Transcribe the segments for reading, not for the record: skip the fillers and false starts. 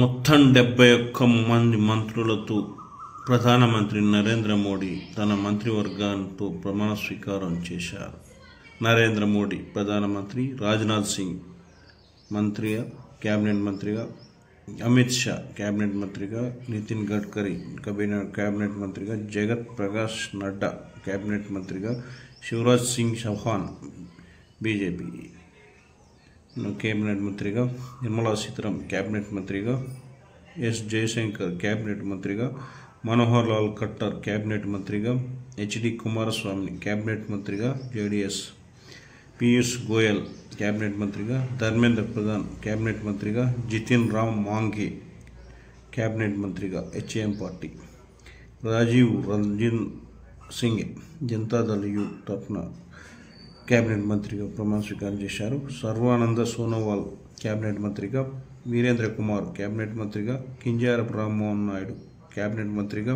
మొత్తం 71 మంది మంత్రులతో ప్రధానమంత్రి నరేంద్ర మోడీ తన మంత్రివర్గంతో ప్రమాణ స్వీకారం చేశారు. నరేంద్ర మోడీ ప్రధానమంత్రి, రాజ్నాథ్ సింగ్ మంత్రిగా కేబినెట్ మంత్రిగా, అమిత్ షా కేబినెట్ మంత్రిగా, నితిన్ గడ్కరీ కేబినెట్ మంత్రిగా, జగత్ ప్రకాష్ నడ్డా కేబినెట్ మంత్రిగా, శివరాజ్ సింగ్ చౌహాన్ బీజేపీ కేబినెట్ మంత్రిగా, నిర్మలా సీతారామన్ కేబినెట్ మంత్రిగా, ఎస్ జయశంకర్ కేబినెట్ మంత్రిగా, మనోహర్ లాల్ ఖట్టర్ కేబినెట్ మంత్రిగా, హెచ్డి కుమారస్వామి కేబినెట్ మంత్రిగా జేడీఎస్, పీయూష్ గోయల్ కేబినెట్ మంత్రిగా, ధర్మేంద్ర ప్రధాన్ కేబినెట్ మంత్రిగా, జితిన్ రామ్ మాంఘే కేబినెట్ మంత్రిగా HM party, Rajiv Ranjan Singh Janata Dal U తరఫున కేబినెట్ మంత్రిగా ప్రమాణ స్వీకారం చేశారు. సర్వానంద సోనోవాల్ కేబినెట్ మంత్రిగా, వీరేంద్ర కుమార్ కేబినెట్ మంత్రిగా, కింజారపు రామ్మోహన్ నాయుడు కేబినెట్ మంత్రిగా,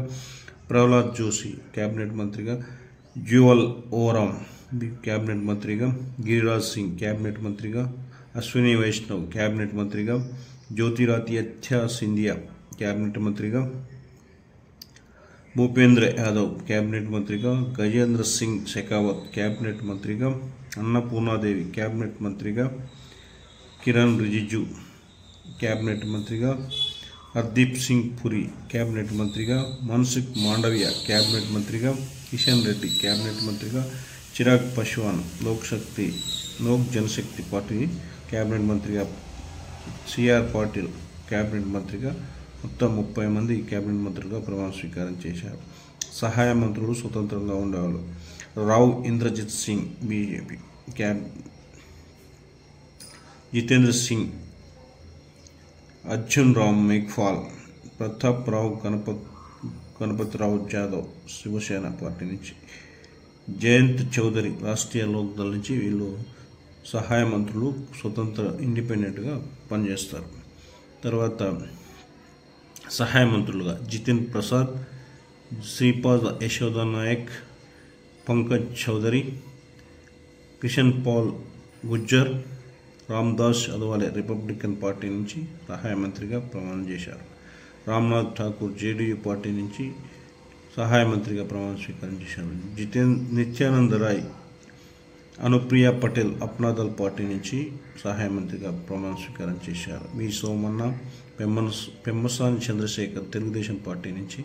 ప్రహ్లాద్ జోషి కేబినెట్ మంత్రిగా, జ్యువల్ ఓరామ్ కేబినెట్ మంత్రిగా, గిరిరాజ్ సింగ్ కేబినెట్ మంత్రిగా, అశ్విని వైష్ణవ్ కేబినెట్ మంత్రిగా, జ్యోతిరాదిత్య సింధియా కేబినెట్ మంత్రిగా, భూపేంద్ర యాదవ్ కేబినెట్ మంత్రిగా, గజేంద్ర సింగ్ షెకావత్ కేబినెట్ మంత్రిగా, అన్నపూర్ణాదేవి కేబినెట్ మంత్రిగా, కిరణ్ రిజిజు కేబినెట్ మంత్రిగా, హర్దీప్ సింగ్ పురి కేబినెట్ మంత్రిగా, మన్సుఖ్ మాండవియ కేబినెట్ మంత్రిగా, కిషన్ రెడ్డి కేబినెట్ మంత్రిగా, చిరాగ్ పాస్వాన్ లోక్ జనశక్తి పార్టీ కేబినెట్ మంత్రిగా, సిఆర్ పాటిల్ కేబినెట్ మంత్రిగా, మొత్తం 30 మంది కేబినెట్ మంత్రులుగా ప్రమాణ స్వీకారం చేశారు. సహాయ మంత్రులు స్వతంత్రంగా ఉండేవాళ్ళు. రావ్ ఇంద్రజిత్ సింగ్ బీజేపీ, జితేంద్ర సింగ్, అర్జున్ రామ్ మేఘ్వాల్, ప్రతాప్ రావ్ గణపతిరావు జాదవ్ శివసేన పార్టీ నుంచి, జయంత్ చౌదరి రాష్ట్రీయ లోక్దళ్ నుంచి వీళ్ళు సహాయ మంత్రులు స్వతంత్ర ఇండిపెండెంట్గా పనిచేస్తారు. తర్వాత సహాయ మంత్రులుగా జితిన్ ప్రసాద్, శ్రీపాద్ యశోదా నాయక్, పంకజ్ చౌదరి, కిషన్ పాల్ గుజ్జర్, రామ్దాస్ అథవాలే రిపబ్లికన్ పార్టీ నుంచి సహాయ మంత్రిగా ప్రమాణం చేశారు. రామ్నాథ్ ఠాకూర్ జేడీయూ పార్టీ నుంచి సహాయ మంత్రిగా ప్రమాణ స్వీకారం చేశారు. నిత్యానంద రాయ్, అనుప్రియ పటేల్ అప్నాదల్ పార్టీ నుంచి సహాయ మంత్రిగా ప్రమాణ స్వీకారం చేశారు. వి సోమన్న, పెమ్మసాని చంద్రశేఖర్ తెలుగుదేశం పార్టీ నుంచి,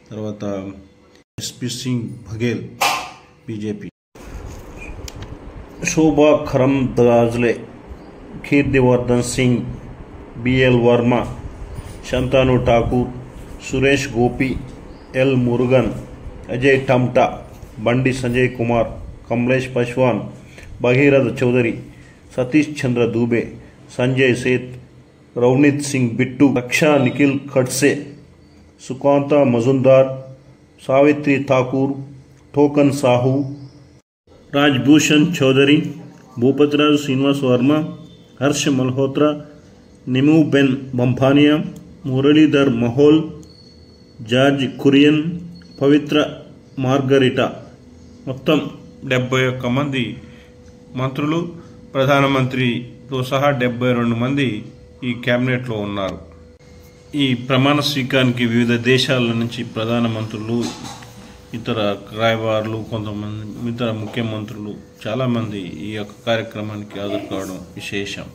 తర్వాత ఎస్పీ సింగ్ బఘేల్ బీజేపీ, శోభా కరంద్లాజే, కీర్తివర్ధన్ సింగ్, బిఎల్ వర్మ, శంతను ఠాకూర్, సురేష్ గోపి, ఎల్ మురుగన్, అజయ్ టమ్టా, బండి సంజయ్ కుమార్, కమలేష్ పాస్వాన్, భగీరథ చౌదరి, సతీష్ చంద్ర దూబే, సంజయ్ సేత్, రవనీత్ సింగ్ బిట్టు, రక్షా Nikhil Khadse, Sukanta Majumdar, Savitri Thakur, token Sahu, Rajbhushan Chowdary, Bhupathiraju Srinivas Varma, Harsh Malhotra, నిము Ben బంఫానియా, Muralidhar మహోల్, George Kurian, పవిత్ర మార్గరిటా, మొత్తం 71 మంది మంత్రులు, ప్రధానమంత్రితో సహా 72 మంది ఈ క్యాబినెట్లో ఉన్నారు. ఈ ప్రమాణ స్వీకారానికి వివిధ దేశాల నుంచి ప్రధానమంత్రులు, ఇతర రాయబారులు, కొంతమంది ఇతర ముఖ్యమంత్రులు చాలామంది ఈ యొక్క కార్యక్రమానికి హాజరు కావడం విశేషం.